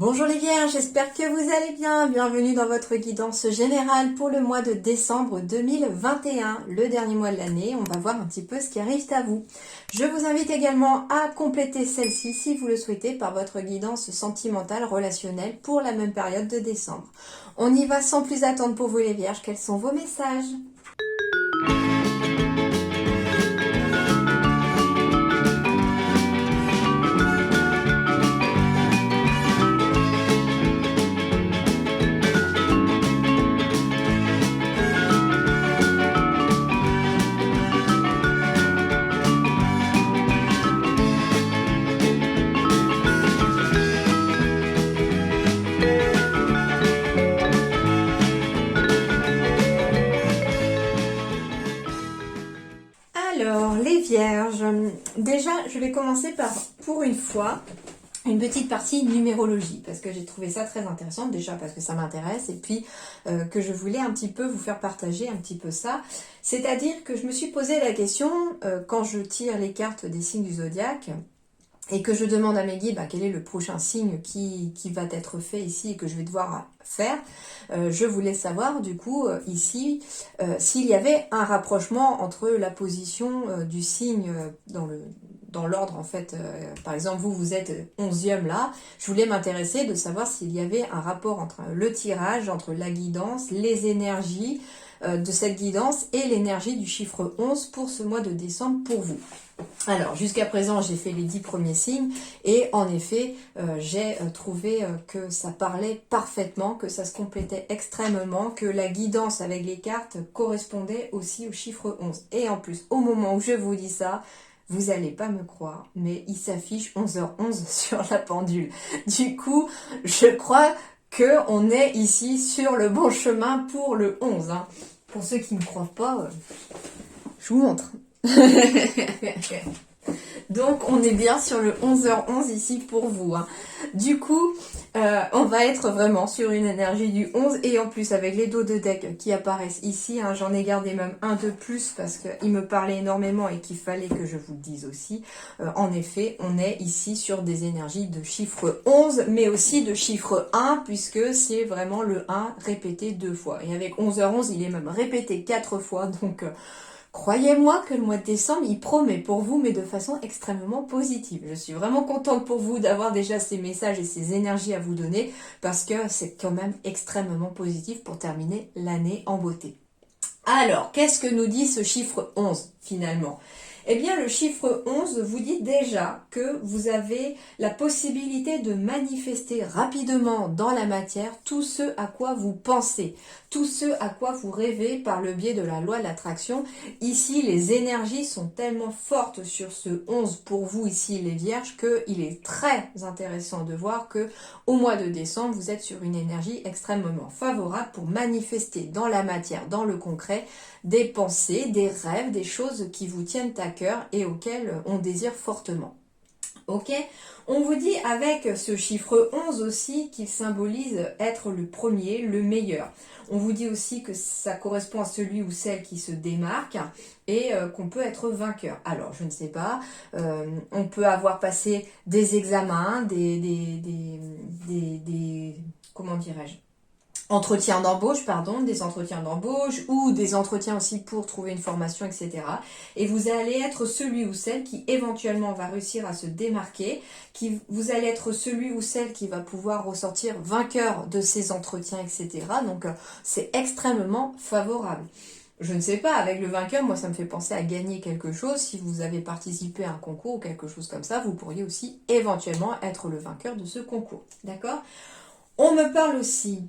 Bonjour les Vierges, j'espère que vous allez bien. Bienvenue dans votre guidance générale pour le mois de décembre 2021, le dernier mois de l'année. On va voir un petit peu ce qui arrive à vous. Je vous invite également à compléter celle-ci, si vous le souhaitez, par votre guidance sentimentale relationnelle pour la même période de décembre. On y va sans plus attendre pour vous les Vierges. Quels sont vos messages ? Alors, les Vierges, déjà, je vais commencer par, pour une fois, une petite partie numérologie, parce que j'ai trouvé ça très intéressant, déjà parce que ça m'intéresse, et puis que je voulais un petit peu vous faire partager un petit peu ça. C'est-à-dire que je me suis posé la question, quand je tire les cartes des signes du zodiaque, et que je demande à mes guides quel est le prochain signe qui va être fait ici et que je vais devoir faire, je voulais savoir du coup ici s'il y avait un rapprochement entre la position du signe dans l'ordre en fait. Par exemple, vous êtes 11e là, je voulais m'intéresser de savoir s'il y avait un rapport entre le tirage, entre la guidance, les énergies de cette guidance et l'énergie du chiffre 11 pour ce mois de décembre pour vous. Alors, jusqu'à présent, j'ai fait les 10 premiers signes et en effet, j'ai trouvé que ça parlait parfaitement, que ça se complétait extrêmement, que la guidance avec les cartes correspondait aussi au chiffre 11. Et en plus, au moment où je vous dis ça, vous n'allez pas me croire, mais il s'affiche 11h11 sur la pendule. Du coup, je crois qu'on est ici sur le bon chemin pour le 11. Hein. Pour ceux qui ne croient pas, je vous montre. Donc on est bien sur le 11h11 ici pour vous. Hein. Du coup, on va être vraiment sur une énergie du 11 et en plus avec les dos de deck qui apparaissent ici, hein, j'en ai gardé même un de plus parce qu'il me parlait énormément et qu'il fallait que je vous le dise aussi. En effet, on est ici sur des énergies de chiffre 11 mais aussi de chiffre 1 puisque c'est vraiment le 1 répété 2 fois. Et avec 11h11, il est même répété 4 fois donc... croyez-moi que le mois de décembre, il promet pour vous, mais de façon extrêmement positive. Je suis vraiment contente pour vous d'avoir déjà ces messages et ces énergies à vous donner, parce que c'est quand même extrêmement positif pour terminer l'année en beauté. Alors, qu'est-ce que nous dit ce chiffre 11 finalement ? Eh bien, le chiffre 11 vous dit déjà que vous avez la possibilité de manifester rapidement dans la matière tout ce à quoi vous pensez, tout ce à quoi vous rêvez par le biais de la loi de l'attraction. Ici, les énergies sont tellement fortes sur ce 11 pour vous ici, les Vierges, qu'il est très intéressant de voir que au mois de décembre, vous êtes sur une énergie extrêmement favorable pour manifester dans la matière, dans le concret, des pensées, des rêves, des choses qui vous tiennent à cœur et auxquelles on désire fortement. Ok, on vous dit avec ce chiffre 11 aussi qu'il symbolise être le premier, le meilleur. On vous dit aussi que ça correspond à celui ou celle qui se démarque et qu'on peut être vainqueur. Alors, je ne sais pas, on peut avoir passé des examens, comment dirais-je ? Des entretiens d'embauche ou des entretiens aussi pour trouver une formation, etc. Et vous allez être celui ou celle qui éventuellement va réussir à se démarquer, vous allez être celui ou celle qui va pouvoir ressortir vainqueur de ces entretiens, etc. Donc c'est extrêmement favorable. Je ne sais pas, avec le vainqueur, moi ça me fait penser à gagner quelque chose. Si vous avez participé à un concours ou quelque chose comme ça, vous pourriez aussi éventuellement être le vainqueur de ce concours. D'accord ? On me parle aussi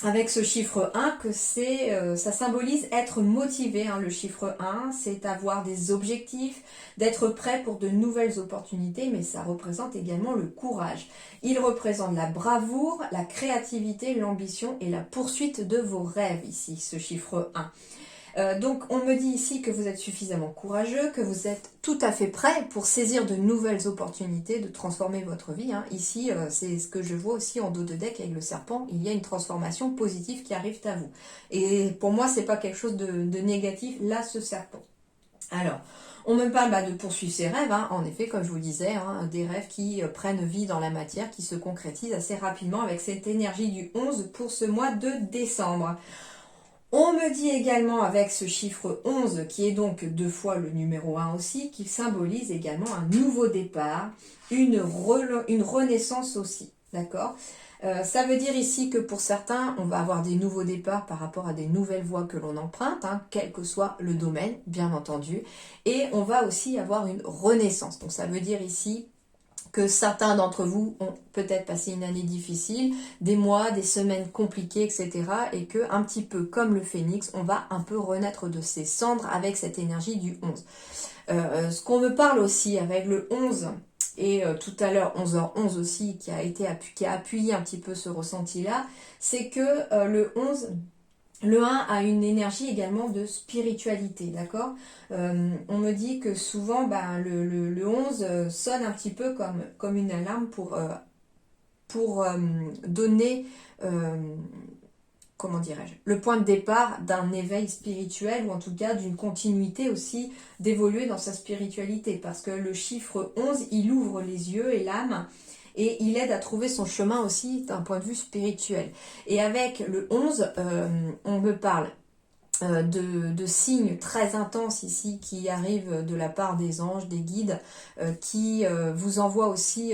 avec ce chiffre 1 que ça symbolise être motivé, hein, le chiffre 1, c'est avoir des objectifs, d'être prêt pour de nouvelles opportunités, mais ça représente également le courage. Il représente la bravoure, la créativité, l'ambition et la poursuite de vos rêves ici, ce chiffre 1. Donc on me dit ici que vous êtes suffisamment courageux, que vous êtes tout à fait prêt pour saisir de nouvelles opportunités, de transformer votre vie. Hein. Ici, c'est ce que je vois aussi en dos de deck avec le serpent, il y a une transformation positive qui arrive à vous. Et pour moi, c'est pas quelque chose de négatif, là, ce serpent. Alors, On me parle de poursuivre ses rêves, hein, en effet, comme je vous le disais, hein, des rêves qui prennent vie dans la matière, qui se concrétisent assez rapidement avec cette énergie du 11 pour ce mois de décembre. On me dit également avec ce chiffre 11, qui est donc 2 fois le numéro 1 aussi, qui symbolise également un nouveau départ, une renaissance aussi, d'accord? Ça veut dire ici que pour certains, on va avoir des nouveaux départs par rapport à des nouvelles voies que l'on emprunte, hein, quel que soit le domaine, bien entendu. Et on va aussi avoir une renaissance. Donc ça veut dire ici que certains d'entre vous ont peut-être passé une année difficile, des mois, des semaines compliquées, etc. Et que, un petit peu comme le phénix, on va un peu renaître de ses cendres avec cette énergie du 11. Ce qu'on me parle aussi avec le 11, et tout à l'heure 11h11 aussi, qui a appuyé un petit peu ce ressenti-là, c'est que le 11... Le 1 a une énergie également de spiritualité, d'accord? On me dit que souvent, le 11 sonne un petit peu comme une alarme pour donner, comment dirais-je, le point de départ d'un éveil spirituel ou en tout cas d'une continuité aussi d'évoluer dans sa spiritualité. Parce que le chiffre 11, il ouvre les yeux et l'âme et il aide à trouver son chemin aussi d'un point de vue spirituel. Et avec le 11, on me parle de signes très intenses ici qui arrivent de la part des anges, des guides, qui vous envoient aussi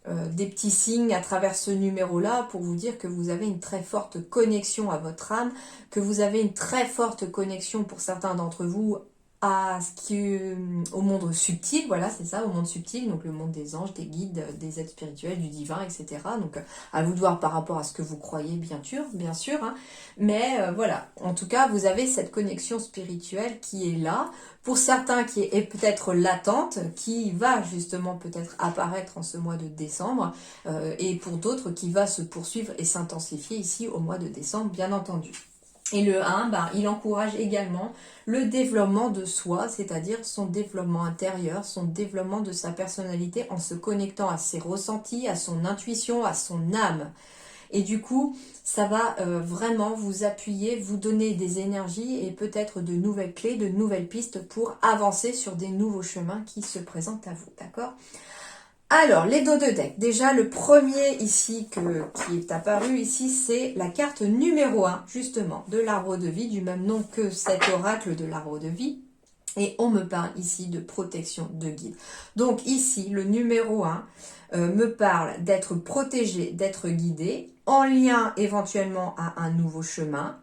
des petits signes à travers ce numéro-là pour vous dire que vous avez une très forte connexion à votre âme, que vous avez une très forte connexion pour certains d'entre vous au monde subtil, voilà, c'est ça, au monde subtil, donc le monde des anges, des guides, des êtres spirituels, du divin, etc. Donc à vous de voir par rapport à ce que vous croyez, bien sûr, hein. Mais voilà, en tout cas, vous avez cette connexion spirituelle qui est là, pour certains qui est peut-être latente, qui va justement peut-être apparaître en ce mois de décembre, et pour d'autres qui va se poursuivre et s'intensifier ici au mois de décembre, bien entendu. Et le 1, il encourage également le développement de soi, c'est-à-dire son développement intérieur, son développement de sa personnalité en se connectant à ses ressentis, à son intuition, à son âme. Et du coup, ça va vraiment vous appuyer, vous donner des énergies et peut-être de nouvelles clés, de nouvelles pistes pour avancer sur des nouveaux chemins qui se présentent à vous, d'accord ? Alors, les dos de deck. Déjà, le premier ici qui est apparu ici, c'est la carte numéro 1, justement, de l'arbre de vie, du même nom que cet oracle de l'arbre de vie. Et on me parle ici de protection de guide. Donc ici, le numéro 1 me parle d'être protégé, d'être guidé, en lien éventuellement à un nouveau chemin,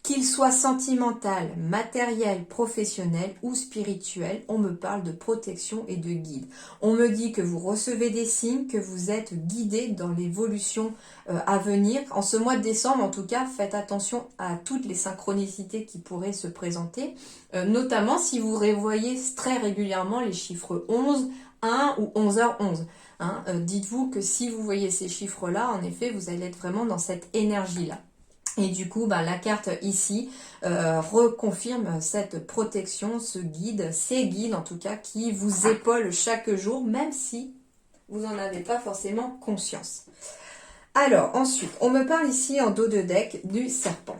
qu'il soit sentimental, matériel, professionnel ou spirituel, on me parle de protection et de guide. On me dit que vous recevez des signes, que vous êtes guidé dans l'évolution à venir. En ce mois de décembre, en tout cas, faites attention à toutes les synchronicités qui pourraient se présenter, notamment si vous revoyez très régulièrement les chiffres 11, 1 ou 11h11. Hein, dites-vous que si vous voyez ces chiffres-là, en effet, vous allez être vraiment dans cette énergie-là. Et du coup, la carte ici reconfirme cette protection, ce guide, ces guides en tout cas, qui vous épaulent chaque jour, même si vous n'en avez pas forcément conscience. Alors, ensuite, on me parle ici en dos de deck du serpent.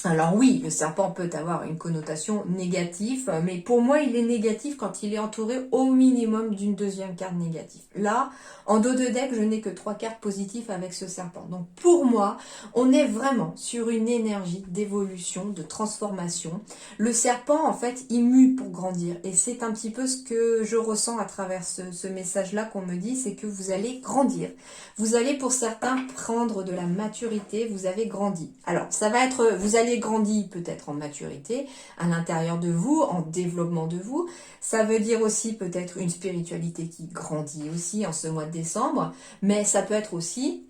Alors oui, le serpent peut avoir une connotation négative, mais pour moi, il est négatif quand il est entouré au minimum d'une deuxième carte négative. Là, en dos de deck, je n'ai que 3 cartes positives avec ce serpent. Donc pour moi, on est vraiment sur une énergie d'évolution, de transformation. Le serpent, en fait, il mue pour grandir. Et c'est un petit peu ce que je ressens à travers ce message-là qu'on me dit, c'est que vous allez grandir. Vous allez pour certains prendre de la maturité, vous avez grandi. Alors, ça va être, vous allez grandir peut-être en maturité, à l'intérieur de vous, en développement de vous. Ça veut dire aussi peut-être une spiritualité qui grandit aussi en ce mois de décembre, mais ça peut être aussi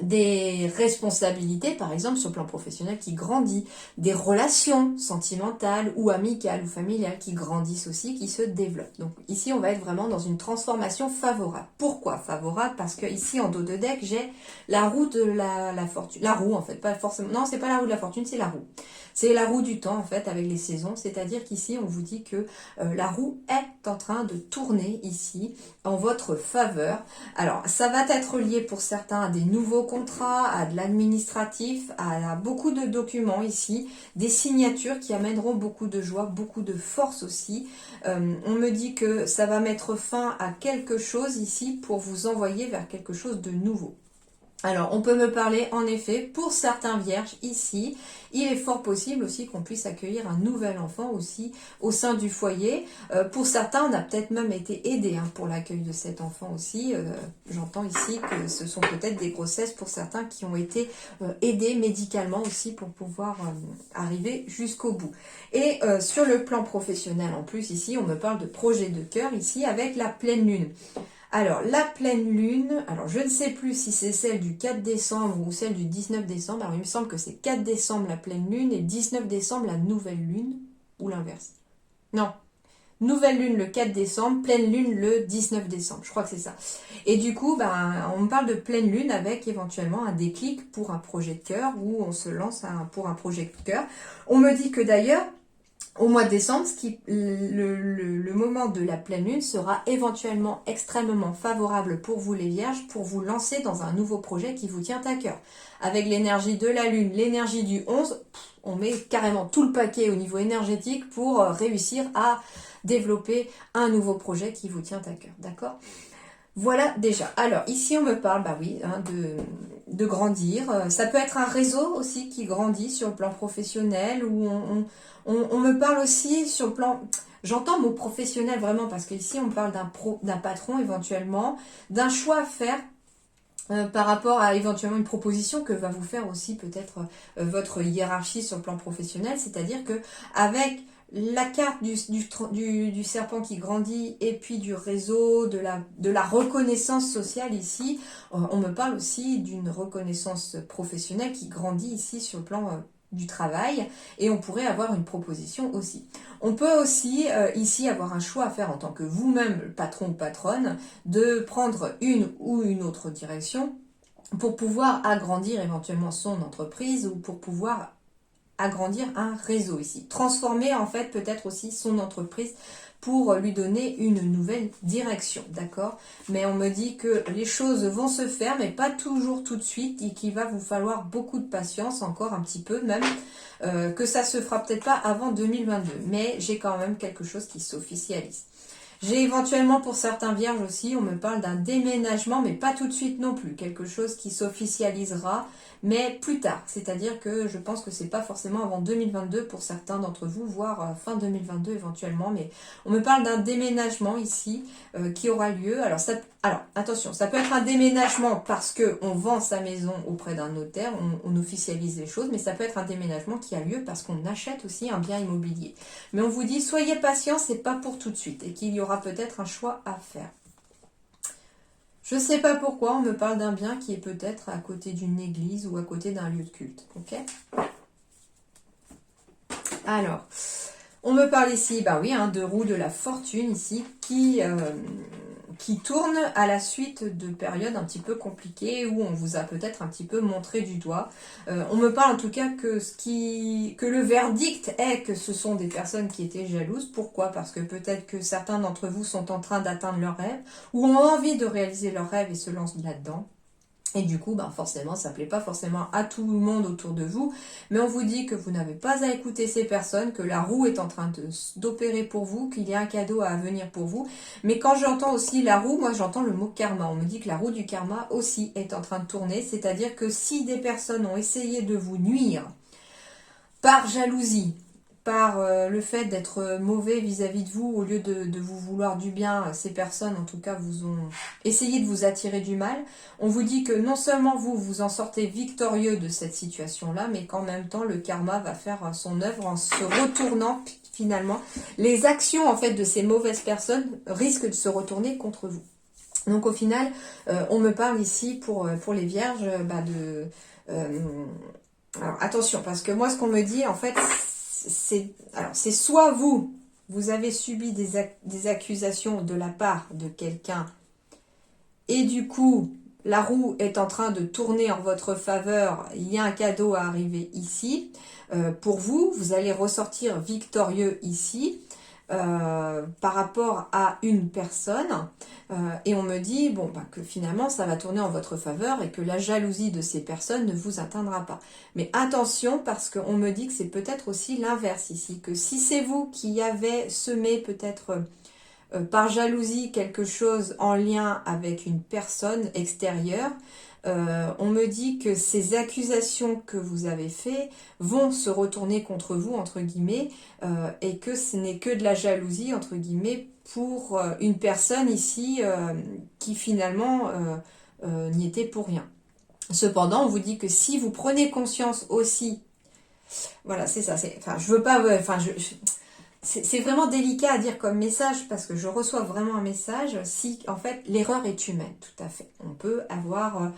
des responsabilités, par exemple sur le plan professionnel qui grandit, des relations sentimentales ou amicales ou familiales qui grandissent aussi, qui se développent. Donc ici on va être vraiment dans une transformation favorable. Pourquoi favorable? Parce que ici en dos de deck j'ai la roue de la fortune, la roue en fait, pas forcément, non c'est pas la roue de la fortune, c'est la roue. C'est la roue du temps en fait avec les saisons, c'est-à-dire qu'ici on vous dit que la roue est en train de tourner ici en votre faveur. Alors ça va être lié pour certains à des nouveaux contrats, à de l'administratif, à beaucoup de documents ici, des signatures qui amèneront beaucoup de joie, beaucoup de force aussi. On me dit que ça va mettre fin à quelque chose ici pour vous envoyer vers quelque chose de nouveau. Alors, on peut me parler, en effet, pour certains vierges ici, il est fort possible aussi qu'on puisse accueillir un nouvel enfant aussi au sein du foyer. Pour certains, on a peut-être même été aidé pour l'accueil de cet enfant aussi. J'entends ici que ce sont peut-être des grossesses pour certains qui ont été aidés médicalement aussi pour pouvoir arriver jusqu'au bout. Et sur le plan professionnel, en plus, ici, on me parle de projet de cœur ici avec la pleine lune. Alors, la pleine lune, alors je ne sais plus si c'est celle du 4 décembre ou celle du 19 décembre. Alors, il me semble que c'est 4 décembre la pleine lune et 19 décembre la nouvelle lune, ou l'inverse. Non, nouvelle lune le 4 décembre, pleine lune le 19 décembre. Je crois que c'est ça. Et du coup, on me parle de pleine lune avec éventuellement un déclic pour un projet de cœur où on se lance pour un projet de cœur. On me dit que d'ailleurs, au mois de décembre, le moment de la pleine lune sera éventuellement extrêmement favorable pour vous les vierges, pour vous lancer dans un nouveau projet qui vous tient à cœur. Avec l'énergie de la lune, l'énergie du 11, on met carrément tout le paquet au niveau énergétique pour réussir à développer un nouveau projet qui vous tient à cœur. D'accord ? Voilà déjà. Alors ici on me parle, de grandir. Ça peut être un réseau aussi qui grandit sur le plan professionnel ou on me parle aussi sur le plan... J'entends le mot professionnel vraiment parce qu'ici on me parle d'un patron éventuellement, d'un choix à faire par rapport à éventuellement une proposition que va vous faire aussi peut-être votre hiérarchie sur le plan professionnel. C'est-à-dire que avec la carte du serpent qui grandit et puis du réseau, de la reconnaissance sociale ici, on me parle aussi d'une reconnaissance professionnelle qui grandit ici sur le plan du travail et on pourrait avoir une proposition aussi. On peut aussi ici avoir un choix à faire en tant que vous-même patron ou patronne de prendre une ou une autre direction pour pouvoir agrandir éventuellement son entreprise ou pour pouvoir agrandir un réseau ici. Transformer en fait peut-être aussi son entreprise pour lui donner une nouvelle direction, d'accord? Mais on me dit que les choses vont se faire, mais pas toujours tout de suite, et qu'il va vous falloir beaucoup de patience, encore un petit peu même, que ça se fera peut-être pas avant 2022, mais j'ai quand même quelque chose qui s'officialise. J'ai éventuellement pour certains vierges aussi, on me parle d'un déménagement, mais pas tout de suite non plus. Quelque chose qui s'officialisera, mais plus tard. C'est-à-dire que je pense que c'est pas forcément avant 2022 pour certains d'entre vous, voire fin 2022 éventuellement. Mais on me parle d'un déménagement ici qui aura lieu. Alors attention, ça peut être un déménagement parce qu'on vend sa maison auprès d'un notaire, on officialise les choses, mais ça peut être un déménagement qui a lieu parce qu'on achète aussi un bien immobilier. Mais on vous dit, soyez patient, c'est pas pour tout de suite et qu'il y aura peut-être un choix à faire. Je ne sais pas pourquoi, on me parle d'un bien qui est peut-être à côté d'une église ou à côté d'un lieu de culte. Ok ? Alors, on me parle ici, de roue de la fortune ici, qui tourne à la suite de périodes un petit peu compliquées où on vous a peut-être un petit peu montré du doigt. On me parle en tout cas que le verdict est que ce sont des personnes qui étaient jalouses. Pourquoi ? Parce que peut-être que certains d'entre vous sont en train d'atteindre leurs rêves ou ont envie de réaliser leurs rêves et se lancent là-dedans. Et du coup, forcément, ça ne plaît pas forcément à tout le monde autour de vous. Mais on vous dit que vous n'avez pas à écouter ces personnes, que la roue est en train d'opérer pour vous, qu'il y a un cadeau à venir pour vous. Mais quand j'entends aussi la roue, moi j'entends le mot karma. On me dit que la roue du karma aussi est en train de tourner. C'est-à-dire que si des personnes ont essayé de vous nuire par jalousie, par le fait d'être mauvais vis-à-vis de vous, au lieu de vous vouloir du bien, ces personnes en tout cas vous ont essayé de vous attirer du mal. On vous dit que non seulement vous en sortez victorieux de cette situation-là, mais qu'en même temps le karma va faire son œuvre en se retournant finalement. Les actions en fait de ces mauvaises personnes risquent de se retourner contre vous. Donc au final, on me parle ici pour les vierges alors attention, parce que moi ce qu'on me dit en fait, c'est soit vous avez subi des accusations de la part de quelqu'un et du coup la roue est en train de tourner en votre faveur, il y a un cadeau à arriver ici pour vous, vous allez ressortir victorieux ici. par rapport à une personne et on me dit bon bah, que finalement ça va tourner en votre faveur et que la jalousie de ces personnes ne vous atteindra pas. Mais attention parce qu'on me dit que c'est peut-être aussi l'inverse ici, que si c'est vous qui avez semé peut-être par jalousie quelque chose en lien avec une personne extérieure, on me dit que ces accusations que vous avez faites vont se retourner contre vous, entre guillemets, et que ce n'est que de la jalousie, entre guillemets, pour une personne ici qui finalement n'y était pour rien. Cependant, on vous dit que si vous prenez conscience aussi, voilà, c'est ça, enfin, je veux pas, c'est vraiment délicat à dire comme message parce que je reçois vraiment un message si en fait l'erreur est humaine, tout à fait. On peut avoir,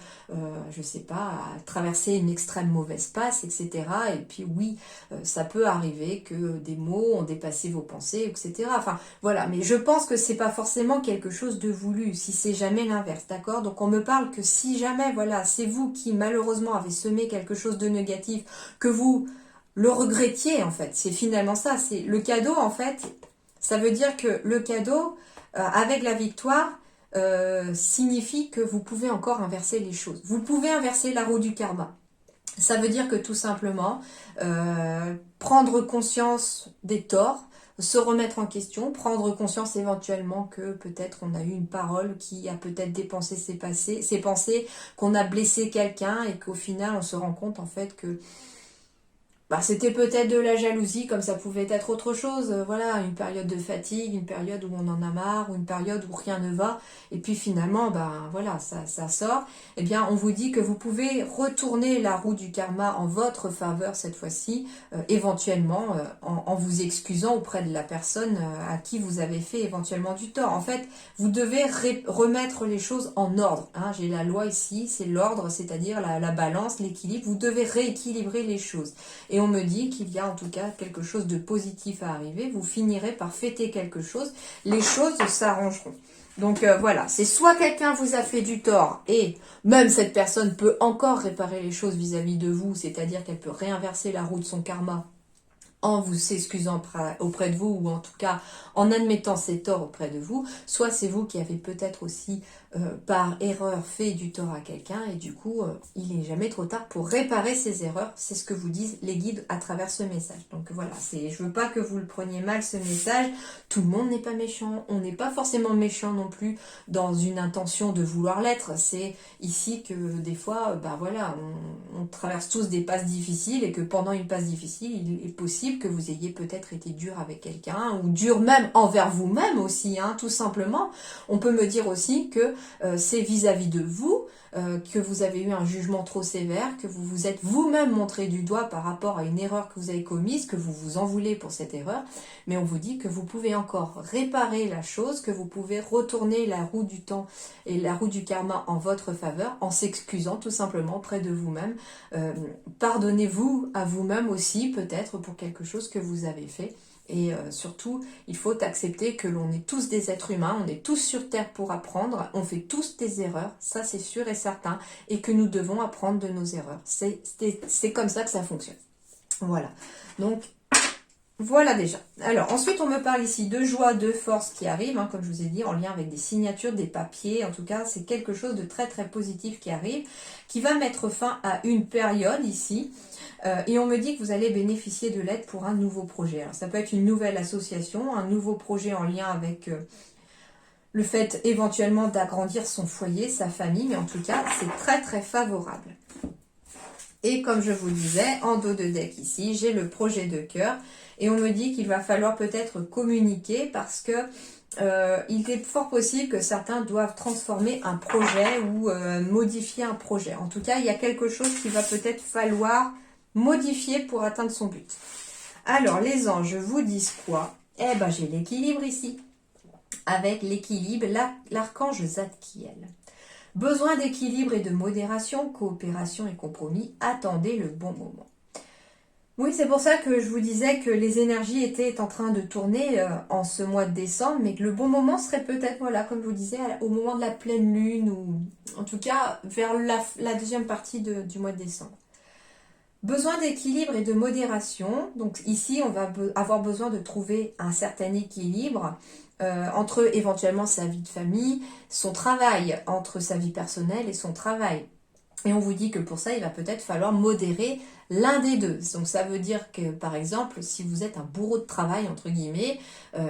je sais pas, traverser une extrême mauvaise passe, etc. Et puis oui, ça peut arriver que des mots ont dépassé vos pensées, etc. Enfin voilà, mais je pense que c'est pas forcément quelque chose de voulu, si c'est jamais l'inverse, d'accord? Donc on me parle que si jamais, voilà, c'est vous qui malheureusement avez semé quelque chose de négatif, que vous le regrettiez en fait, c'est finalement ça, c'est le cadeau en fait, ça veut dire que le cadeau avec la victoire signifie que vous pouvez encore inverser les choses, vous pouvez inverser la roue du karma. Ça veut dire que tout simplement prendre conscience des torts, se remettre en question, prendre conscience éventuellement que peut-être on a eu une parole qui a peut-être dépensé ses pensées, qu'on a blessé quelqu'un et qu'au final on se rend compte en fait que bah, c'était peut-être de la jalousie, comme ça pouvait être autre chose. Voilà, une période de fatigue, une période où on en a marre, ou une période où rien ne va. Et puis finalement, bah voilà, ça sort. Eh bien, on vous dit que vous pouvez retourner la roue du karma en votre faveur cette fois-ci, éventuellement en vous excusant auprès de la personne à qui vous avez fait éventuellement du tort. En fait, vous devez remettre les choses en ordre. Hein. J'ai la loi ici, c'est l'ordre, c'est-à-dire la balance, l'équilibre. Vous devez rééquilibrer les choses. Et on me dit qu'il y a en tout cas quelque chose de positif à arriver. Vous finirez par fêter quelque chose. Les choses s'arrangeront. Donc voilà, c'est soit quelqu'un vous a fait du tort et même cette personne peut encore réparer les choses vis-à-vis de vous, c'est-à-dire qu'elle peut réinverser la roue de son karma en vous s'excusant auprès de vous ou en tout cas en admettant ses torts auprès de vous, soit c'est vous qui avez peut-être aussi par erreur fait du tort à quelqu'un et du coup il n'est jamais trop tard pour réparer ses erreurs, c'est ce que vous disent les guides à travers ce message. Donc voilà, je veux pas que vous le preniez mal ce message, tout le monde n'est pas méchant, on n'est pas forcément méchant non plus dans une intention de vouloir l'être, c'est ici que des fois, bah voilà, on traverse tous des passes difficiles et que pendant une passe difficile, il est possible que vous ayez peut-être été dur avec quelqu'un ou dur même envers vous-même aussi, hein, tout simplement. On peut me dire aussi que c'est vis-à-vis de vous, que vous avez eu un jugement trop sévère, que vous vous êtes vous-même montré du doigt par rapport à une erreur que vous avez commise, que vous vous en voulez pour cette erreur, mais on vous dit que vous pouvez encore réparer la chose, que vous pouvez retourner la roue du temps et la roue du karma en votre faveur, en s'excusant tout simplement auprès de vous-même. Pardonnez-vous à vous-même aussi, peut-être, pour quelque chose que vous avez fait. Et surtout, il faut accepter que l'on est tous des êtres humains, on est tous sur Terre pour apprendre, on fait tous des erreurs, ça c'est sûr et certain, et que nous devons apprendre de nos erreurs. C'est comme ça que ça fonctionne. Voilà. Donc, voilà déjà. Alors, ensuite, on me parle ici de joie, de force qui arrive, hein, comme je vous ai dit, en lien avec des signatures, des papiers. En tout cas, c'est quelque chose de très très positif qui arrive, qui va mettre fin à une période ici. Et on me dit que vous allez bénéficier de l'aide pour un nouveau projet. Alors, ça peut être une nouvelle association, un nouveau projet en lien avec le fait éventuellement d'agrandir son foyer, sa famille, mais en tout cas, c'est très très favorable. Et comme je vous le disais, en dos de deck ici, j'ai le projet de cœur. Et on me dit qu'il va falloir peut-être communiquer parce que il est fort possible que certains doivent transformer un projet ou modifier un projet. En tout cas, il y a quelque chose qu'il va peut-être falloir modifier pour atteindre son but. Alors, les anges vous disent quoi? Eh ben, j'ai l'équilibre ici. Avec l'équilibre, l'archange Zadkiel. Besoin d'équilibre et de modération, coopération et compromis, attendez le bon moment. Oui, c'est pour ça que je vous disais que les énergies étaient en train de tourner en ce mois de décembre, mais que le bon moment serait peut-être, voilà, comme je vous disais, au moment de la pleine lune, ou en tout cas vers la deuxième partie du mois de décembre. Besoin d'équilibre et de modération. Donc ici, on va avoir besoin de trouver un certain équilibre entre éventuellement sa vie de famille, son travail, entre sa vie personnelle et son travail. Et on vous dit que pour ça, il va peut-être falloir modérer l'un des deux. Donc ça veut dire que, par exemple, si vous êtes un bourreau de travail, entre guillemets,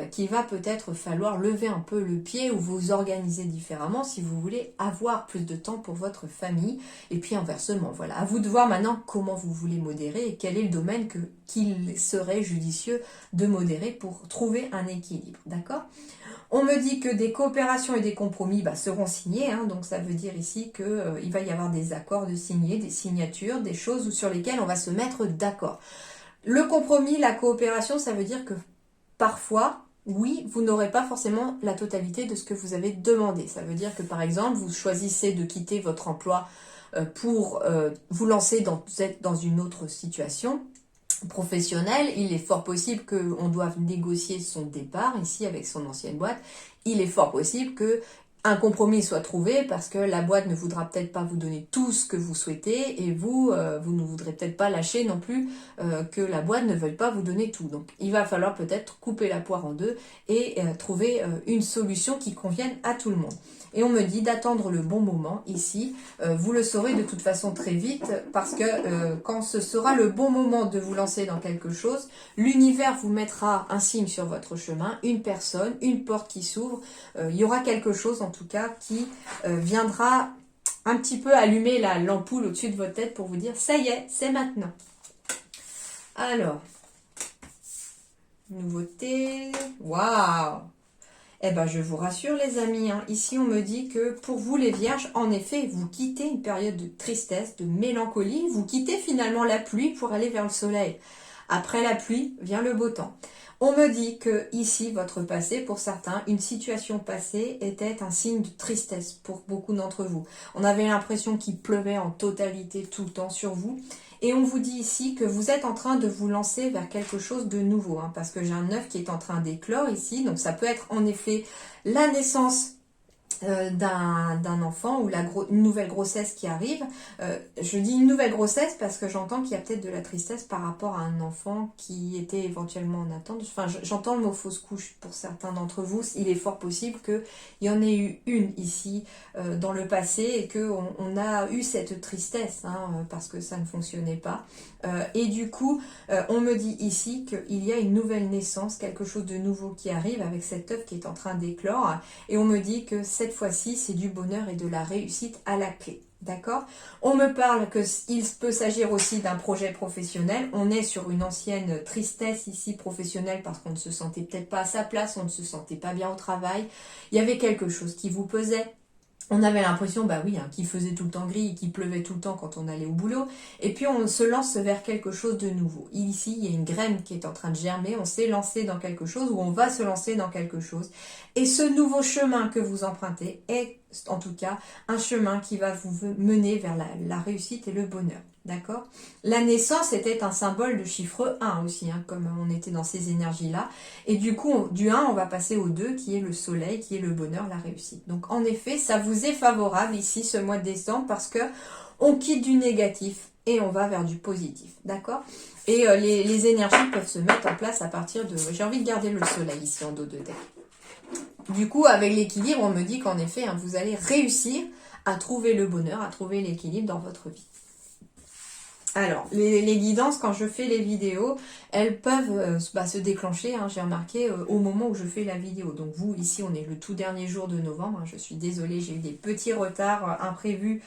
qu'il va peut-être falloir lever un peu le pied ou vous organiser différemment si vous voulez avoir plus de temps pour votre famille. Et puis inversement, voilà. À vous de voir maintenant comment vous voulez modérer et quel est le domaine qu'il serait judicieux de modérer pour trouver un équilibre. D'accord ? On me dit que des coopérations et des compromis seront signés, hein, donc ça veut dire ici qu'il va y avoir des accords de signer, des signatures, des choses sur lesquelles on va se mettre d'accord. Le compromis, la coopération, ça veut dire que parfois, oui, vous n'aurez pas forcément la totalité de ce que vous avez demandé. Ça veut dire que par exemple, vous choisissez de quitter votre emploi pour vous lancer dans une autre situation professionnel, il est fort possible qu'on doive négocier son départ ici avec son ancienne boîte. Il est fort possible que un compromis soit trouvé parce que la boîte ne voudra peut-être pas vous donner tout ce que vous souhaitez et vous ne voudrez peut-être pas lâcher non plus que la boîte ne veuille pas vous donner tout. Donc il va falloir peut-être couper la poire en deux et trouver une solution qui convienne à tout le monde. Et on me dit d'attendre le bon moment ici. Vous le saurez de toute façon très vite parce que quand ce sera le bon moment de vous lancer dans quelque chose, l'univers vous mettra un signe sur votre chemin, une personne, une porte qui s'ouvre. Il y aura quelque chose en tout cas qui viendra un petit peu allumer l'ampoule au-dessus de votre tête pour vous dire ça y est, c'est maintenant. Alors, nouveauté, waouh! Eh ben, je vous rassure les amis, hein. Ici on me dit que pour vous les vierges, en effet, vous quittez une période de tristesse, de mélancolie, vous quittez finalement la pluie pour aller vers le soleil. Après la pluie vient le beau temps. On me dit que ici, votre passé, pour certains, une situation passée était un signe de tristesse pour beaucoup d'entre vous. On avait l'impression qu'il pleuvait en totalité tout le temps sur vous. Et on vous dit ici que vous êtes en train de vous lancer vers quelque chose de nouveau, hein, parce que j'ai un œuf qui est en train d'éclore ici. Donc ça peut être en effet la naissance d'un enfant ou une nouvelle grossesse qui arrive. Je dis une nouvelle grossesse parce que j'entends qu'il y a peut-être de la tristesse par rapport à un enfant qui était éventuellement en attente. Enfin, j'entends le mot fausse couche pour certains d'entre vous. Il est fort possible qu'il y en ait eu une ici dans le passé et qu'on a eu cette tristesse hein, parce que ça ne fonctionnait pas. Et du coup, on me dit ici qu'il y a une nouvelle naissance, quelque chose de nouveau qui arrive avec cet œuf qui est en train d'éclore. Et on me dit que cette fois-ci, c'est du bonheur et de la réussite à la clé. D'accord ? On me parle qu'il peut s'agir aussi d'un projet professionnel. On est sur une ancienne tristesse ici professionnelle parce qu'on ne se sentait peut-être pas à sa place, on ne se sentait pas bien au travail. Il y avait quelque chose qui vous pesait. On avait l'impression, hein, qu'il faisait tout le temps gris et qu'il pleuvait tout le temps quand on allait au boulot. Et puis on se lance vers quelque chose de nouveau. Ici, il y a une graine qui est en train de germer. On s'est lancé dans quelque chose ou on va se lancer dans quelque chose. Et ce nouveau chemin que vous empruntez est en tout cas un chemin qui va vous mener vers la réussite et le bonheur. D'accord ? La naissance était un symbole de chiffre 1 aussi, hein, comme on était dans ces énergies-là. Et du coup, du 1, on va passer au 2, qui est le soleil, qui est le bonheur, la réussite. Donc en effet, ça vous est favorable ici, ce mois de décembre, parce que on quitte du négatif et on va vers du positif. D'accord ? Et les énergies peuvent se mettre en place à partir de... J'ai envie de garder le soleil ici en dos de deck. Du coup, avec l'équilibre, on me dit qu'en effet, hein, vous allez réussir à trouver le bonheur, à trouver l'équilibre dans votre vie. Alors, les guidances, quand je fais les vidéos, elles peuvent se déclencher, hein, j'ai remarqué, au moment où je fais la vidéo. Donc vous, ici, on est le tout dernier jour de novembre. Hein, je suis désolée, j'ai eu des petits retards imprévus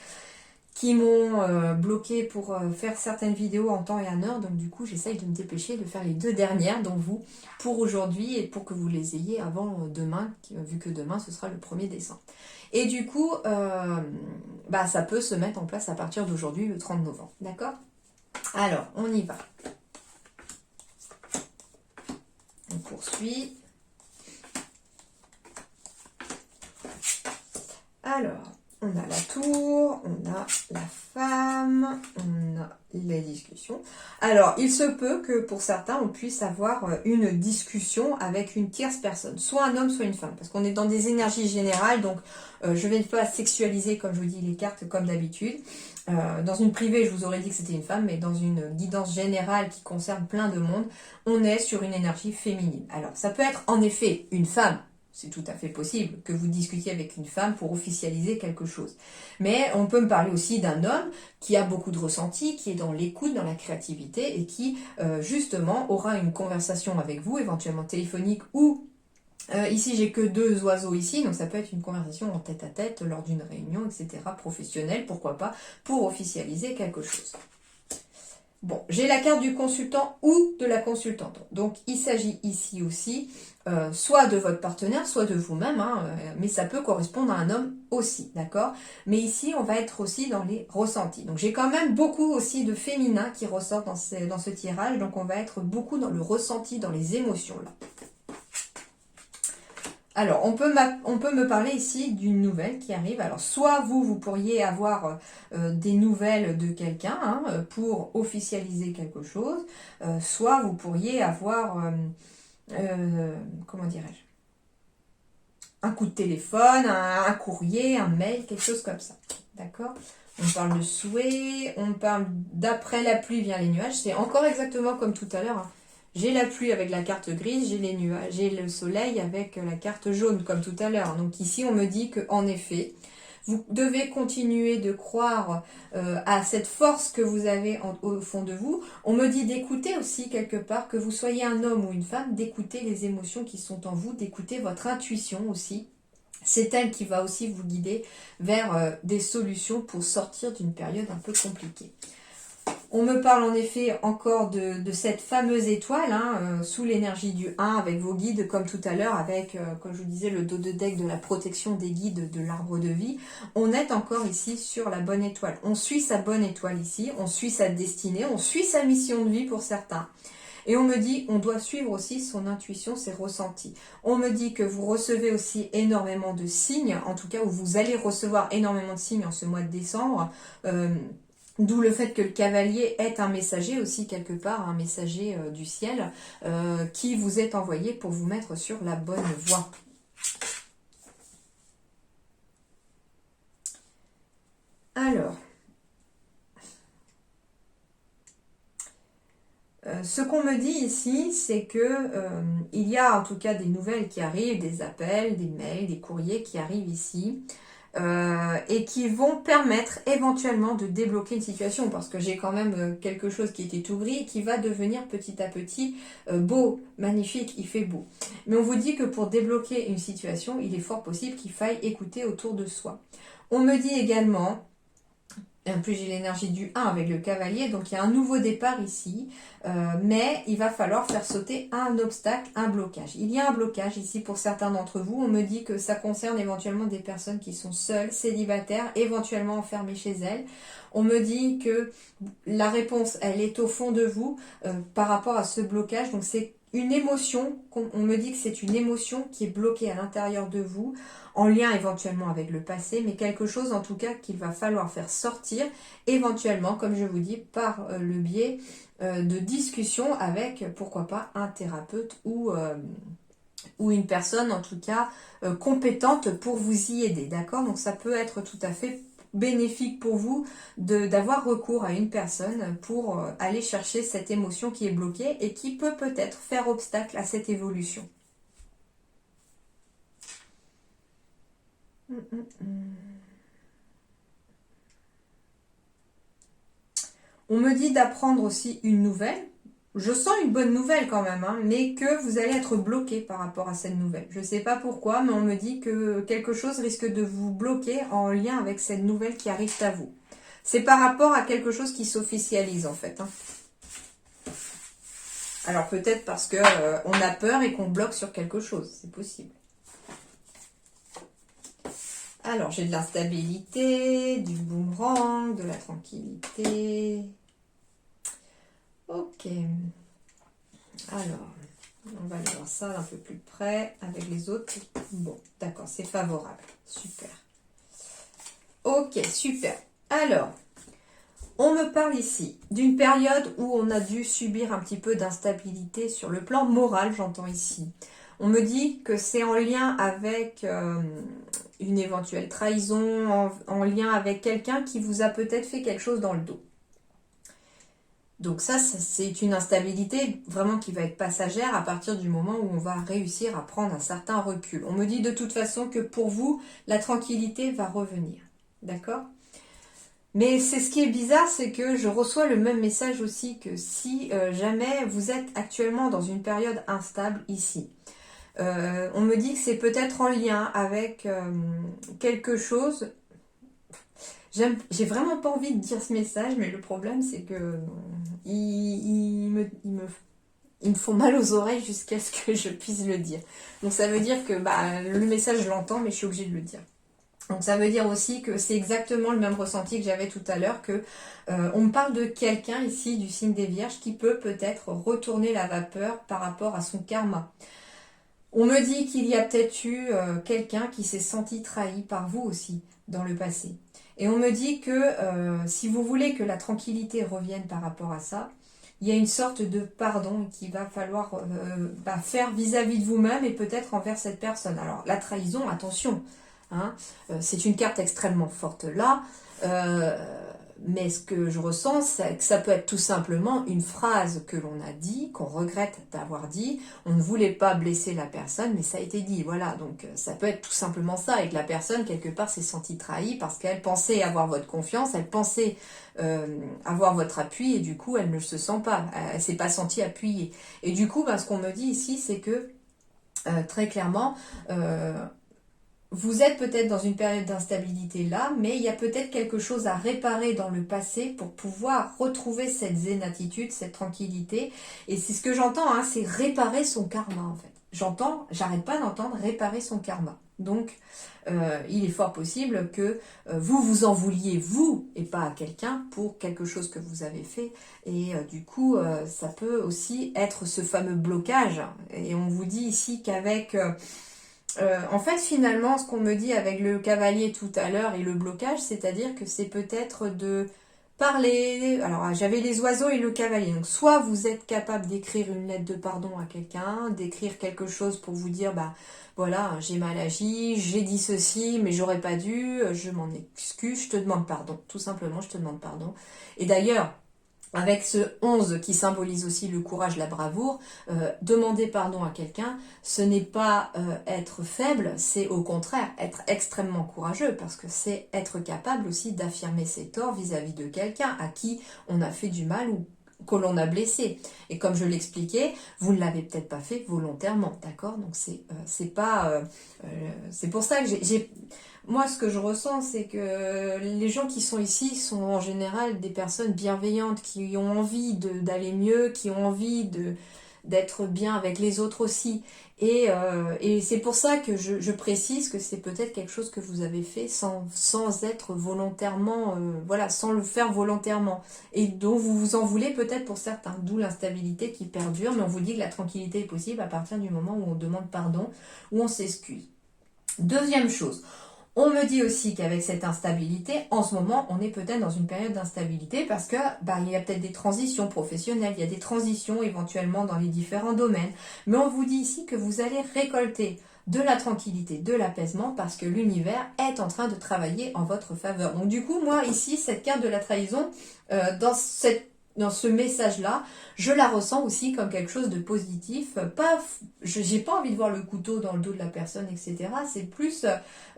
qui m'ont bloqué pour faire certaines vidéos en temps et en heure. Donc du coup, j'essaye de me dépêcher de faire les 2 dernières, donc vous, pour aujourd'hui et pour que vous les ayez avant demain, vu que demain, ce sera le 1er décembre. Et du coup, ça peut se mettre en place à partir d'aujourd'hui, le 30 novembre. D'accord ? Alors, on y va. On poursuit. Alors, On a la tour, on a la femme, on a les discussions. Alors, il se peut que pour certains, on puisse avoir une discussion avec une tierce personne, soit un homme, soit une femme, parce qu'on est dans des énergies générales, donc je ne vais pas sexualiser, comme je vous dis, les cartes comme d'habitude. Dans une privée, je vous aurais dit que c'était une femme, mais dans une guidance générale qui concerne plein de monde, on est sur une énergie féminine. Alors, ça peut être en effet une femme. C'est tout à fait possible que vous discutiez avec une femme pour officialiser quelque chose. Mais on peut me parler aussi d'un homme qui a beaucoup de ressenti, qui est dans l'écoute, dans la créativité et qui justement aura une conversation avec vous, éventuellement téléphonique ou ici j'ai que 2 oiseaux ici, donc ça peut être une conversation en tête à tête lors d'une réunion, etc. professionnelle, pourquoi pas, pour officialiser quelque chose. Bon, j'ai la carte du consultant ou de la consultante. Donc, il s'agit ici aussi soit de votre partenaire, soit de vous-même, hein, mais ça peut correspondre à un homme aussi, d'accord? Mais ici, on va être aussi dans les ressentis. Donc, j'ai quand même beaucoup aussi de féminin qui ressort dans ce tirage, donc on va être beaucoup dans le ressenti, dans les émotions, là. Alors, on peut me parler ici d'une nouvelle qui arrive. Alors, soit vous pourriez avoir des nouvelles de quelqu'un hein, pour officialiser quelque chose, soit vous pourriez avoir, comment dirais-je, un coup de téléphone, un courrier, un mail, quelque chose comme ça. D'accord? On parle de souhait, on parle d'après la pluie vient les nuages. C'est encore exactement comme tout à l'heure, hein. J'ai la pluie avec la carte grise, j'ai les nuages, j'ai le soleil avec la carte jaune comme tout à l'heure. Donc ici, on me dit que en effet, vous devez continuer de croire à cette force que vous avez au fond de vous. On me dit d'écouter aussi quelque part, que vous soyez un homme ou une femme, d'écouter les émotions qui sont en vous, d'écouter votre intuition aussi. C'est elle qui va aussi vous guider vers des solutions pour sortir d'une période un peu compliquée. On me parle en effet encore de cette fameuse étoile, hein, sous l'énergie du 1, avec vos guides, comme tout à l'heure, avec, comme je vous disais, le dos de deck de la protection des guides de l'arbre de vie. On est encore ici sur la bonne étoile. On suit sa bonne étoile ici, on suit sa destinée, on suit sa mission de vie pour certains. Et on me dit, on doit suivre aussi son intuition, ses ressentis. On me dit que vous recevez aussi énormément de signes, en tout cas, où vous allez recevoir énormément de signes en ce mois de décembre. D'où le fait que le cavalier est un messager aussi quelque part, un messager du ciel qui vous est envoyé pour vous mettre sur la bonne voie. Alors, ce qu'on me dit ici, c'est que il y a en tout cas des nouvelles qui arrivent, des appels, des mails, des courriers qui arrivent ici. Et qui vont permettre éventuellement de débloquer une situation parce que j'ai quand même quelque chose qui était tout gris et qui va devenir petit à petit beau, magnifique, il fait beau. Mais on vous dit que pour débloquer une situation, il est fort possible qu'il faille écouter autour de soi. On me dit également, en plus j'ai l'énergie du 1 avec le cavalier, donc il y a un nouveau départ ici, mais il va falloir faire sauter un obstacle, un blocage. Il y a un blocage ici pour certains d'entre vous, on me dit que ça concerne éventuellement des personnes qui sont seules, célibataires, éventuellement enfermées chez elles. On me dit que la réponse, elle est au fond de vous par rapport à ce blocage, donc c'est une émotion, on me dit que c'est une émotion qui est bloquée à l'intérieur de vous, en lien éventuellement avec le passé, mais quelque chose en tout cas qu'il va falloir faire sortir, éventuellement, comme je vous dis, par le biais de discussions avec, pourquoi pas, un thérapeute ou une personne en tout cas compétente pour vous y aider, d'accord? Donc ça peut être tout à fait bénéfique pour vous d'avoir recours à une personne pour aller chercher cette émotion qui est bloquée et qui peut peut-être faire obstacle à cette évolution. On me dit d'apprendre aussi une nouvelle. Je sens une bonne nouvelle quand même, hein, mais que vous allez être bloqué par rapport à cette nouvelle. Je ne sais pas pourquoi, mais on me dit que quelque chose risque de vous bloquer en lien avec cette nouvelle qui arrive à vous. C'est par rapport à quelque chose qui s'officialise en fait, hein. Alors peut-être parce que on a peur et qu'on bloque sur quelque chose, c'est possible. Alors j'ai de l'instabilité, du boomerang, de la tranquillité. Ok. Alors, on va aller voir ça d'un peu plus près avec les autres. Bon, d'accord, c'est favorable. Super. Ok, super. Alors, on me parle ici d'une période où on a dû subir un petit peu d'instabilité sur le plan moral, j'entends ici. On me dit que c'est en lien avec une éventuelle trahison, en lien avec quelqu'un qui vous a peut-être fait quelque chose dans le dos. Donc ça, c'est une instabilité vraiment qui va être passagère à partir du moment où on va réussir à prendre un certain recul. On me dit de toute façon que pour vous, la tranquillité va revenir. D'accord ? Mais c'est ce qui est bizarre, c'est que je reçois le même message aussi que si jamais vous êtes actuellement dans une période instable ici. On me dit que c'est peut-être en lien avec quelque chose. J'ai vraiment pas envie de dire ce message, mais le problème c'est que ils me font mal aux oreilles jusqu'à ce que je puisse le dire. Donc ça veut dire que le message je l'entends, mais je suis obligée de le dire. Donc ça veut dire aussi que c'est exactement le même ressenti que j'avais tout à l'heure, que on me parle de quelqu'un ici du signe des Vierges qui peut peut-être retourner la vapeur par rapport à son karma. On me dit qu'il y a peut-être eu quelqu'un qui s'est senti trahi par vous aussi dans le passé. Et on me dit que si vous voulez que la tranquillité revienne par rapport à ça, il y a une sorte de pardon qu'il va falloir faire vis-à-vis de vous-même et peut-être envers cette personne. Alors la trahison, attention, hein, c'est une carte extrêmement forte là. Mais ce que je ressens, c'est que ça peut être tout simplement une phrase que l'on a dit, qu'on regrette d'avoir dit. On ne voulait pas blesser la personne, mais ça a été dit. Voilà, donc ça peut être tout simplement ça. Et que la personne, quelque part, s'est sentie trahie parce qu'elle pensait avoir votre confiance, elle pensait avoir votre appui, et du coup, elle ne se sent pas. Elle ne s'est pas sentie appuyée. Et du coup, ce qu'on me dit ici, c'est que, très clairement, vous êtes peut-être dans une période d'instabilité là, mais il y a peut-être quelque chose à réparer dans le passé pour pouvoir retrouver cette zen attitude, cette tranquillité. Et c'est ce que j'entends, hein, c'est réparer son karma en fait. J'arrête pas d'entendre réparer son karma. Donc, il est fort possible que vous vous en vouliez, vous, et pas à quelqu'un, pour quelque chose que vous avez fait. Et du coup, ça peut aussi être ce fameux blocage. Et on vous dit ici qu'avec... en fait, finalement, ce qu'on me dit avec le cavalier tout à l'heure et le blocage, c'est-à-dire que c'est peut-être de parler. Alors, j'avais les oiseaux et le cavalier. Donc, soit vous êtes capable d'écrire une lettre de pardon à quelqu'un, d'écrire quelque chose pour vous dire, voilà, j'ai mal agi, j'ai dit ceci, mais j'aurais pas dû, je m'en excuse, je te demande pardon. Tout simplement, je te demande pardon. Et d'ailleurs, avec ce 11 qui symbolise aussi le courage, la bravoure, demander pardon à quelqu'un, ce n'est pas être faible, c'est au contraire être extrêmement courageux, parce que c'est être capable aussi d'affirmer ses torts vis-à-vis de quelqu'un à qui on a fait du mal ou que l'on a blessé. Et comme je l'expliquais, vous ne l'avez peut-être pas fait volontairement, d'accord? Donc c'est pour ça que moi, ce que je ressens, c'est que les gens qui sont ici sont en général des personnes bienveillantes, qui ont envie d'aller mieux, qui ont envie d'être bien avec les autres aussi. Et c'est pour ça que je précise que c'est peut-être quelque chose que vous avez fait sans être volontairement, sans le faire volontairement. Et dont vous vous en voulez peut-être pour certains, d'où l'instabilité qui perdure, mais on vous dit que la tranquillité est possible à partir du moment où on demande pardon, où on s'excuse. Deuxième chose. On me dit aussi qu'avec cette instabilité, en ce moment, on est peut-être dans une période d'instabilité parce que il y a peut-être des transitions professionnelles, il y a des transitions éventuellement dans les différents domaines. Mais on vous dit ici que vous allez récolter de la tranquillité, de l'apaisement parce que l'univers est en train de travailler en votre faveur. Donc du coup, moi ici, cette carte de la trahison, dans ce message-là, je la ressens aussi comme quelque chose de positif. J'ai pas envie de voir le couteau dans le dos de la personne, etc. C'est plus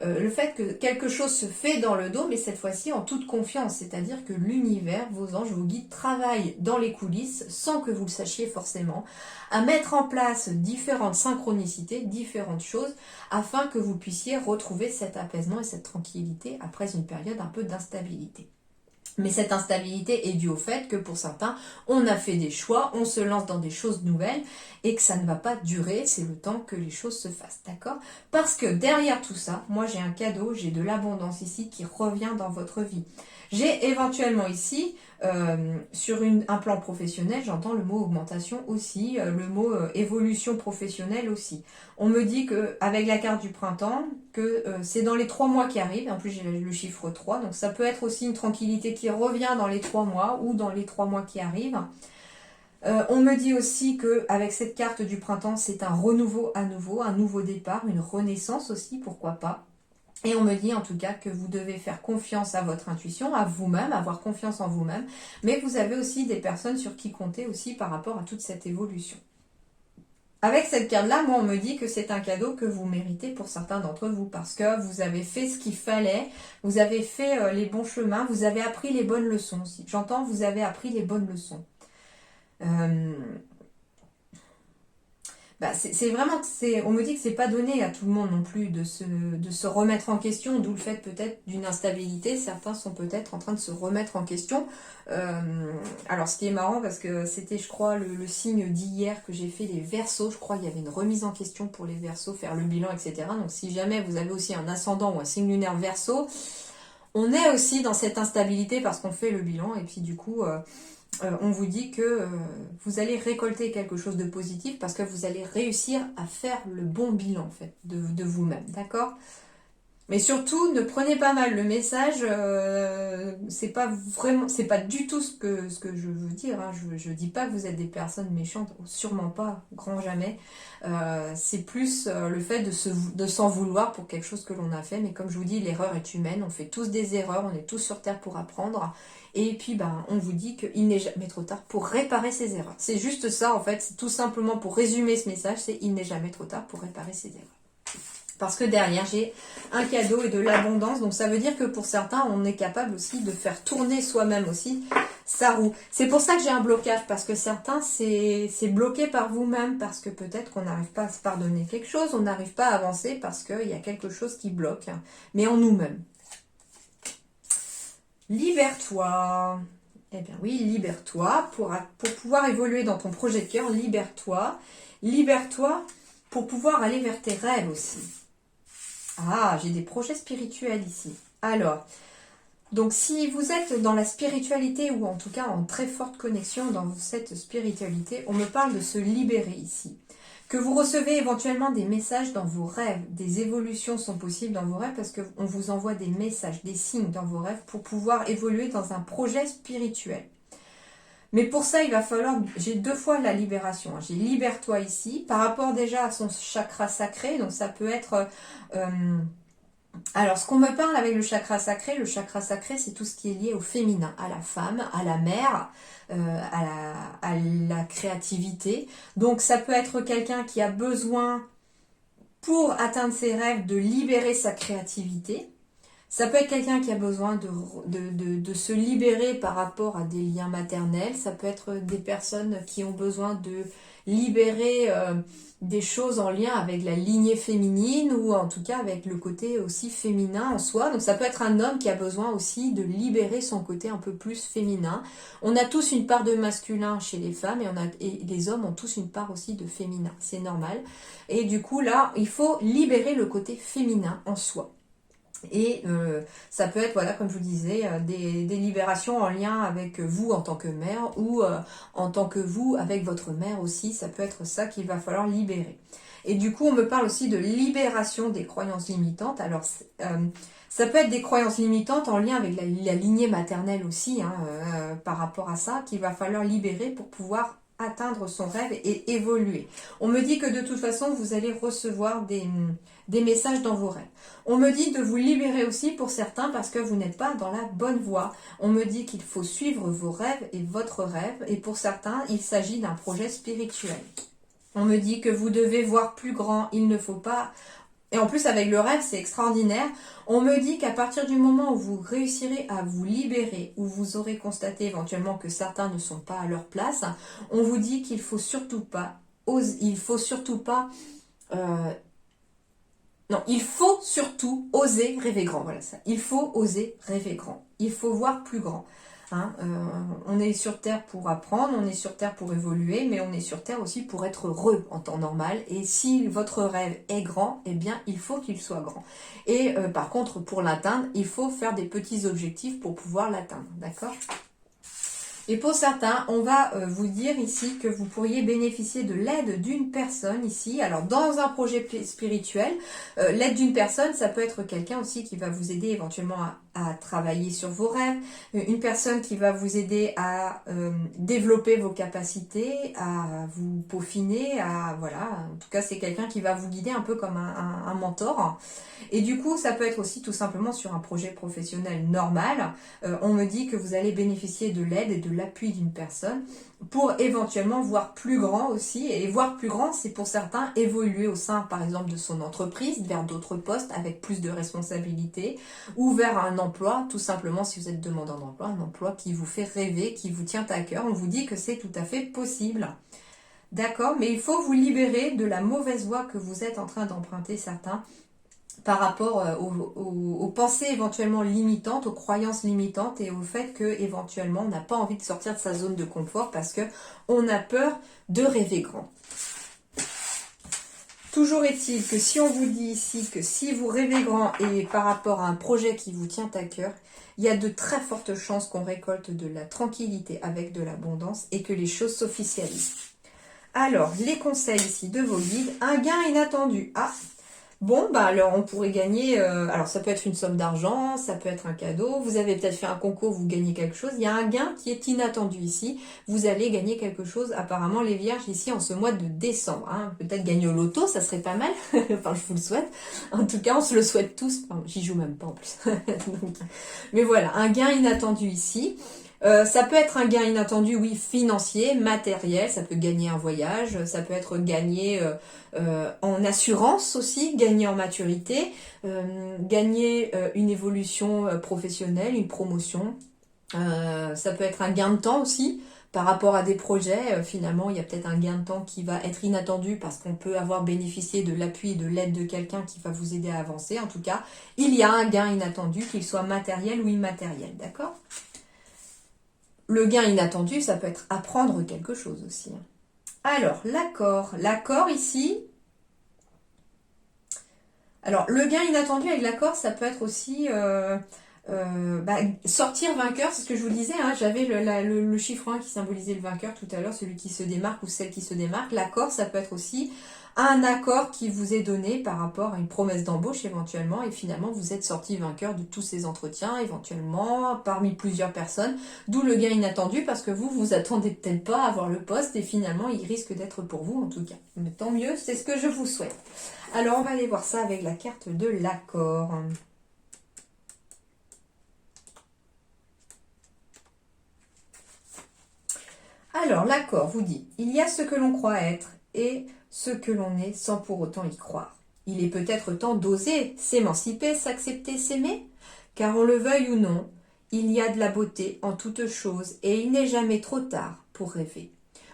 le fait que quelque chose se fait dans le dos, mais cette fois-ci en toute confiance. C'est-à-dire que l'univers, vos anges, vos guides travaillent dans les coulisses, sans que vous le sachiez forcément, à mettre en place différentes synchronicités, différentes choses, afin que vous puissiez retrouver cet apaisement et cette tranquillité après une période un peu d'instabilité. Mais cette instabilité est due au fait que pour certains, on a fait des choix, on se lance dans des choses nouvelles et que ça ne va pas durer, c'est le temps que les choses se fassent, d'accord? Parce que derrière tout ça, moi j'ai un cadeau, j'ai de l'abondance ici qui revient dans votre vie. J'ai éventuellement ici, sur un plan professionnel, j'entends le mot augmentation aussi, le mot évolution professionnelle aussi. On me dit que avec la carte du printemps, que c'est dans les 3 mois qui arrivent, en plus j'ai le chiffre 3, donc ça peut être aussi une tranquillité qui revient dans les 3 mois ou dans les 3 mois qui arrivent. On me dit aussi que avec cette carte du printemps, c'est un renouveau à nouveau, un nouveau départ, une renaissance aussi, pourquoi pas. Et on me dit en tout cas que vous devez faire confiance à votre intuition, à vous-même, avoir confiance en vous-même, mais vous avez aussi des personnes sur qui compter aussi par rapport à toute cette évolution. Avec cette carte-là, moi, on me dit que c'est un cadeau que vous méritez pour certains d'entre vous, parce que vous avez fait ce qu'il fallait, vous avez fait les bons chemins, vous avez appris les bonnes leçons aussi. J'entends, vous avez appris les bonnes leçons. C'est vraiment, on me dit que c'est pas donné à tout le monde non plus de se remettre en question, d'où le fait peut-être d'une instabilité. Certains sont peut-être en train de se remettre en question. Alors ce qui est marrant parce que c'était, je crois, le signe d'hier que j'ai fait les Verseaux. Je crois qu'il y avait une remise en question pour les Verseaux, faire le bilan, etc. Donc si jamais vous avez aussi un ascendant ou un signe lunaire Verseau, on est aussi dans cette instabilité parce qu'on fait le bilan et puis du coup... on vous dit que vous allez récolter quelque chose de positif parce que vous allez réussir à faire le bon bilan en fait de vous-même, d'accord? Mais surtout, ne prenez pas mal le message, c'est pas vraiment, c'est pas du tout ce que je veux dire, hein. Je dis pas que vous êtes des personnes méchantes, sûrement pas, grand jamais. C'est plus le fait de s'en vouloir pour quelque chose que l'on a fait, mais comme je vous dis, l'erreur est humaine, on fait tous des erreurs, on est tous sur Terre pour apprendre, et puis on vous dit qu'il n'est jamais trop tard pour réparer ses erreurs. C'est juste ça en fait, c'est tout simplement pour résumer ce message, c'est il n'est jamais trop tard pour réparer ses erreurs. Parce que derrière, j'ai un cadeau et de l'abondance. Donc ça veut dire que pour certains, on est capable aussi de faire tourner soi-même aussi sa roue. C'est pour ça que j'ai un blocage. Parce que certains, c'est bloqué par vous-même. Parce que peut-être qu'on n'arrive pas à se pardonner quelque chose. On n'arrive pas à avancer parce qu'il y a quelque chose qui bloque. Mais en nous-mêmes. Libère-toi. Eh bien oui, libère-toi. Pour pouvoir évoluer dans ton projet de cœur, libère-toi. Libère-toi pour pouvoir aller vers tes rêves aussi. Ah, j'ai des projets spirituels ici. Alors, donc si vous êtes dans la spiritualité ou en tout cas en très forte connexion dans cette spiritualité, on me parle de se libérer ici. Que vous recevez éventuellement des messages dans vos rêves, des évolutions sont possibles dans vos rêves parce qu'on vous envoie des messages, des signes dans vos rêves pour pouvoir évoluer dans un projet spirituel. Mais pour ça, il va falloir, j'ai 2 fois la libération. J'ai libère-toi ici, par rapport déjà à son chakra sacré. Donc ça peut être... alors ce qu'on me parle avec le chakra sacré c'est tout ce qui est lié au féminin, à la femme, à la mère, à la créativité. Donc ça peut être quelqu'un qui a besoin, pour atteindre ses rêves, de libérer sa créativité. Ça peut être quelqu'un qui a besoin de se libérer par rapport à des liens maternels. Ça peut être des personnes qui ont besoin de libérer des choses en lien avec la lignée féminine ou en tout cas avec le côté aussi féminin en soi. Donc ça peut être un homme qui a besoin aussi de libérer son côté un peu plus féminin. On a tous une part de masculin chez les femmes et les hommes ont tous une part aussi de féminin. C'est normal. Et du coup là, il faut libérer le côté féminin en soi. Et ça peut être, voilà, comme je vous disais, des libérations en lien avec vous en tant que mère ou en tant que vous avec votre mère aussi. Ça peut être ça qu'il va falloir libérer. Et du coup, on me parle aussi de libération des croyances limitantes. Alors, ça peut être des croyances limitantes en lien avec la lignée maternelle aussi, hein, par rapport à ça, qu'il va falloir libérer pour pouvoir atteindre son rêve et évoluer. On me dit que de toute façon, vous allez recevoir des messages dans vos rêves. On me dit de vous libérer aussi pour certains parce que vous n'êtes pas dans la bonne voie. On me dit qu'il faut suivre vos rêves et votre rêve et pour certains, il s'agit d'un projet spirituel. On me dit que vous devez voir plus grand, il ne faut pas... Et en plus, avec le rêve, c'est extraordinaire. On me dit qu'à partir du moment où vous réussirez à vous libérer, où vous aurez constaté éventuellement que certains ne sont pas à leur place, on vous dit qu'il faut surtout pas Non, il faut surtout oser rêver grand, voilà ça. Il faut oser rêver grand. Il faut voir plus grand. Hein, on est sur Terre pour apprendre, on est sur Terre pour évoluer, mais on est sur Terre aussi pour être heureux en temps normal. Et si votre rêve est grand, eh bien, il faut qu'il soit grand. Et par contre, pour l'atteindre, il faut faire des petits objectifs pour pouvoir l'atteindre, d'accord ? Et pour certains, on va vous dire ici que vous pourriez bénéficier de l'aide d'une personne ici. Alors, dans un projet spirituel, l'aide d'une personne, ça peut être quelqu'un aussi qui va vous aider éventuellement à travailler sur vos rêves, une personne qui va vous aider à développer vos capacités, à vous peaufiner, voilà, en tout cas c'est quelqu'un qui va vous guider un peu comme un mentor. Et du coup, ça peut être aussi tout simplement sur un projet professionnel normal. On me dit que vous allez bénéficier de l'aide et de l'appui d'une personne pour éventuellement voir plus grand aussi. Et voir plus grand, c'est pour certains évoluer au sein, par exemple, de son entreprise, vers d'autres postes avec plus de responsabilités, ou vers un emploi, tout simplement, si vous êtes demandeur d'emploi, un emploi qui vous fait rêver, qui vous tient à cœur. On vous dit que c'est tout à fait possible. D'accord, mais il faut vous libérer de la mauvaise voie que vous êtes en train d'emprunter certains par rapport aux pensées éventuellement limitantes, aux croyances limitantes et au fait que éventuellement on n'a pas envie de sortir de sa zone de confort parce que on a peur de rêver grand. Toujours est-il que si on vous dit ici que si vous rêvez grand et par rapport à un projet qui vous tient à cœur, il y a de très fortes chances qu'on récolte de la tranquillité avec de l'abondance et que les choses s'officialisent. Alors, les conseils ici de vos guides, un gain inattendu. Ah, bon, bah alors on pourrait gagner, alors ça peut être une somme d'argent, ça peut être un cadeau, vous avez peut-être fait un concours, vous gagnez quelque chose, il y a un gain qui est inattendu ici, vous allez gagner quelque chose, apparemment les vierges ici en ce mois de décembre, hein. Peut-être gagner au loto, ça serait pas mal, enfin je vous le souhaite, en tout cas on se le souhaite tous, enfin, j'y joue même pas en plus, mais voilà, un gain inattendu ici. Ça peut être un gain inattendu, oui, financier, matériel, ça peut gagner un voyage, ça peut être gagner en assurance aussi, gagner en maturité, gagner une évolution professionnelle, une promotion. Ça peut être un gain de temps aussi par rapport à des projets. Finalement, il y a peut-être un gain de temps qui va être inattendu parce qu'on peut avoir bénéficié de l'appui et de l'aide de quelqu'un qui va vous aider à avancer. En tout cas, il y a un gain inattendu, qu'il soit matériel ou immatériel, d'accord ? Le gain inattendu, ça peut être apprendre quelque chose aussi. Alors, l'accord. L'accord ici. Alors, le gain inattendu avec l'accord, ça peut être aussi sortir vainqueur. C'est ce que je vous disais. Hein, j'avais le chiffre 1 qui symbolisait le vainqueur tout à l'heure, celui qui se démarque ou celle qui se démarque. L'accord, ça peut être aussi un accord qui vous est donné par rapport à une promesse d'embauche éventuellement et finalement vous êtes sorti vainqueur de tous ces entretiens éventuellement parmi plusieurs personnes, d'où le gain inattendu parce que vous attendez peut-être pas à avoir le poste et finalement il risque d'être pour vous en tout cas. Mais tant mieux, c'est ce que je vous souhaite. Alors on va aller voir ça avec la carte de l'accord. Alors l'accord vous dit, il y a ce que l'on croit être et ce que l'on est sans pour autant y croire. Il est peut-être temps d'oser s'émanciper, s'accepter, s'aimer, car on le veuille ou non, il y a de la beauté en toutes choses et il n'est jamais trop tard pour rêver.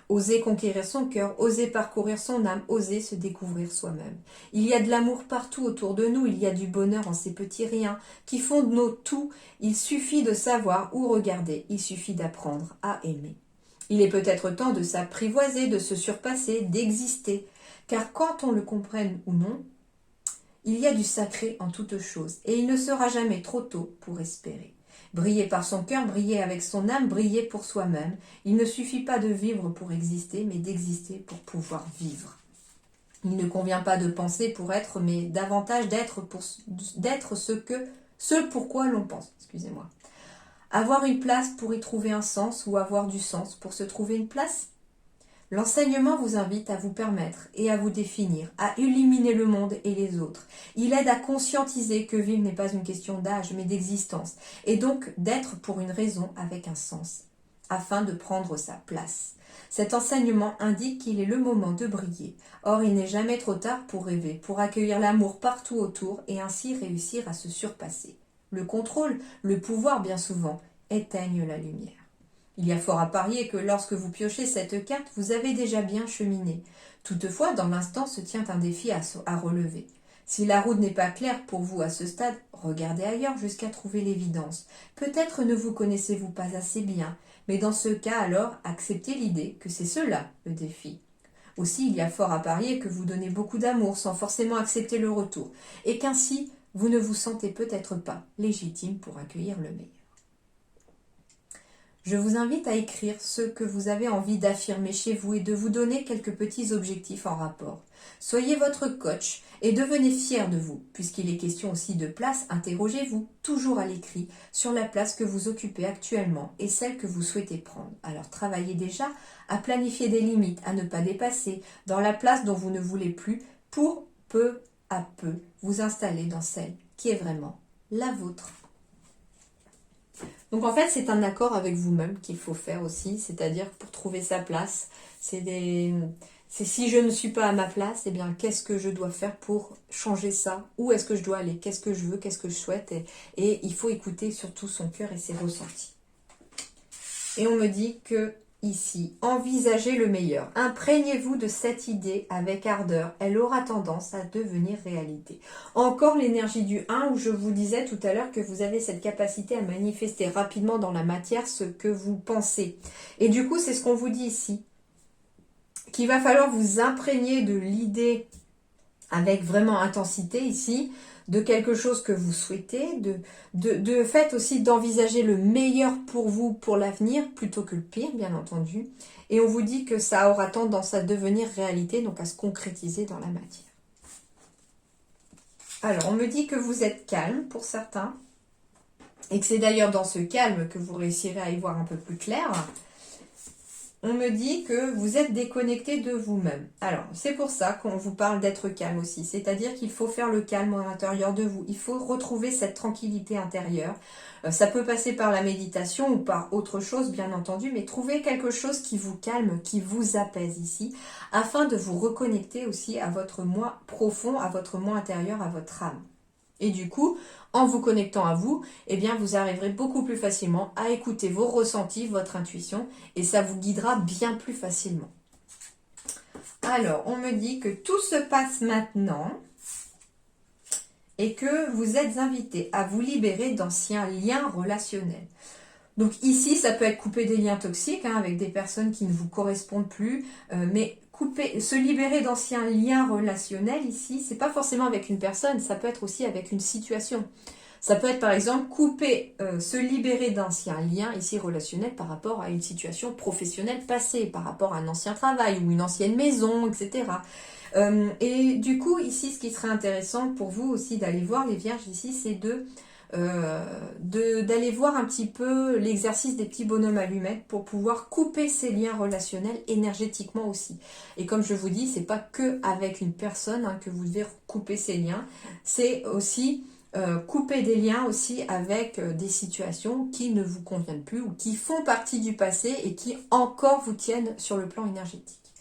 Oser conquérir son cœur, oser parcourir son âme, oser se découvrir soi-même. Il y a de l'amour partout autour de nous, il y a du bonheur en ces petits riens qui font de nos tout. Il suffit de savoir où regarder, il suffit d'apprendre à aimer. Il est peut-être temps de s'apprivoiser, de se surpasser, d'exister, car quand on le comprenne ou non, il y a du sacré en toutes choses, et il ne sera jamais trop tôt pour espérer. Briller par son cœur, briller avec son âme, briller pour soi-même. Il ne suffit pas de vivre pour exister, mais d'exister pour pouvoir vivre. Il ne convient pas de penser pour être, mais davantage d'être ce pourquoi l'on pense. Excusez-moi. Avoir une place pour y trouver un sens ou avoir du sens pour se trouver une place? L'enseignement vous invite à vous permettre et à vous définir, à illuminer le monde et les autres. Il aide à conscientiser que vivre n'est pas une question d'âge mais d'existence et donc d'être pour une raison avec un sens, afin de prendre sa place. Cet enseignement indique qu'il est le moment de briller. Or, il n'est jamais trop tard pour rêver, pour accueillir l'amour partout autour et ainsi réussir à se surpasser. Le contrôle, le pouvoir bien souvent, éteignent la lumière. Il y a fort à parier que lorsque vous piochez cette carte, vous avez déjà bien cheminé. Toutefois, dans l'instant se tient un défi à relever. Si la route n'est pas claire pour vous à ce stade, regardez ailleurs jusqu'à trouver l'évidence. Peut-être ne vous connaissez-vous pas assez bien, mais dans ce cas alors, acceptez l'idée que c'est cela le défi. Aussi, il y a fort à parier que vous donnez beaucoup d'amour sans forcément accepter le retour, et qu'ainsi, vous ne vous sentez peut-être pas légitime pour accueillir le meilleur. Je vous invite à écrire ce que vous avez envie d'affirmer chez vous et de vous donner quelques petits objectifs en rapport. Soyez votre coach et devenez fier de vous. Puisqu'il est question aussi de place, interrogez-vous toujours à l'écrit sur la place que vous occupez actuellement et celle que vous souhaitez prendre. Alors travaillez déjà à planifier des limites, à ne pas dépasser dans la place dont vous ne voulez plus pour peu à peu vous installer dans celle qui est vraiment la vôtre. Donc en fait, c'est un accord avec vous-même qu'il faut faire aussi, c'est-à-dire pour trouver sa place. C'est si je ne suis pas à ma place, eh bien qu'est-ce que je dois faire pour changer ça? Où est-ce que je dois aller? Qu'est-ce que je veux? Qu'est-ce que je souhaite? Et il faut écouter surtout son cœur et ses ressentis. Et on me dit que ici, envisagez le meilleur. Imprégnez-vous de cette idée avec ardeur. Elle aura tendance à devenir réalité. Encore l'énergie du 1 où je vous disais tout à l'heure que vous avez cette capacité à manifester rapidement dans la matière ce que vous pensez. Et du coup, c'est ce qu'on vous dit ici. Qu'il va falloir vous imprégner de l'idée avec vraiment intensité ici, de quelque chose que vous souhaitez, de fait aussi d'envisager le meilleur pour vous, pour l'avenir, plutôt que le pire, bien entendu. Et on vous dit que ça aura tendance à devenir réalité, donc à se concrétiser dans la matière. Alors, on me dit que vous êtes calme pour certains, et que c'est d'ailleurs dans ce calme que vous réussirez à y voir un peu plus clair. On me dit que vous êtes déconnecté de vous-même. Alors, c'est pour ça qu'on vous parle d'être calme aussi. C'est-à-dire qu'il faut faire le calme à l'intérieur de vous. Il faut retrouver cette tranquillité intérieure. Ça peut passer par la méditation ou par autre chose, bien entendu, mais trouvez quelque chose qui vous calme, qui vous apaise ici, afin de vous reconnecter aussi à votre moi profond, à votre moi intérieur, à votre âme. Et du coup, en vous connectant à vous, eh bien, vous arriverez beaucoup plus facilement à écouter vos ressentis, votre intuition, et ça vous guidera bien plus facilement. Alors, on me dit que tout se passe maintenant et que vous êtes invité à vous libérer d'anciens liens relationnels. Donc ici, ça peut être couper des liens toxiques avec des personnes qui ne vous correspondent plus, mais se libérer d'anciens liens relationnels ici, c'est pas forcément avec une personne, ça peut être aussi avec une situation. Ça peut être par exemple se libérer d'anciens liens ici relationnels par rapport à une situation professionnelle passée, par rapport à un ancien travail ou une ancienne maison, etc. Et du coup, ici, ce qui serait intéressant pour vous aussi d'aller voir les vierges ici, c'est d'aller voir un petit peu l'exercice des petits bonhommes allumettes pour pouvoir couper ces liens relationnels énergétiquement aussi. Et comme je vous dis, c'est pas que avec une personne que vous devez couper ces liens, c'est aussi couper des liens aussi avec des situations qui ne vous conviennent plus ou qui font partie du passé et qui encore vous tiennent sur le plan énergétique.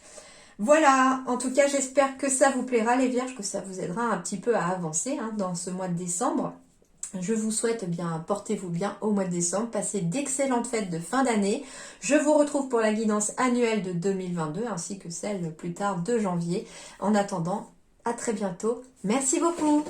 Voilà, en tout cas j'espère que ça vous plaira les vierges, que ça vous aidera un petit peu à avancer dans ce mois de décembre. Je vous souhaite bien, portez-vous bien au mois de décembre, passez d'excellentes fêtes de fin d'année. Je vous retrouve pour la guidance annuelle de 2022 ainsi que celle plus tard de janvier. En attendant, à très bientôt. Merci beaucoup.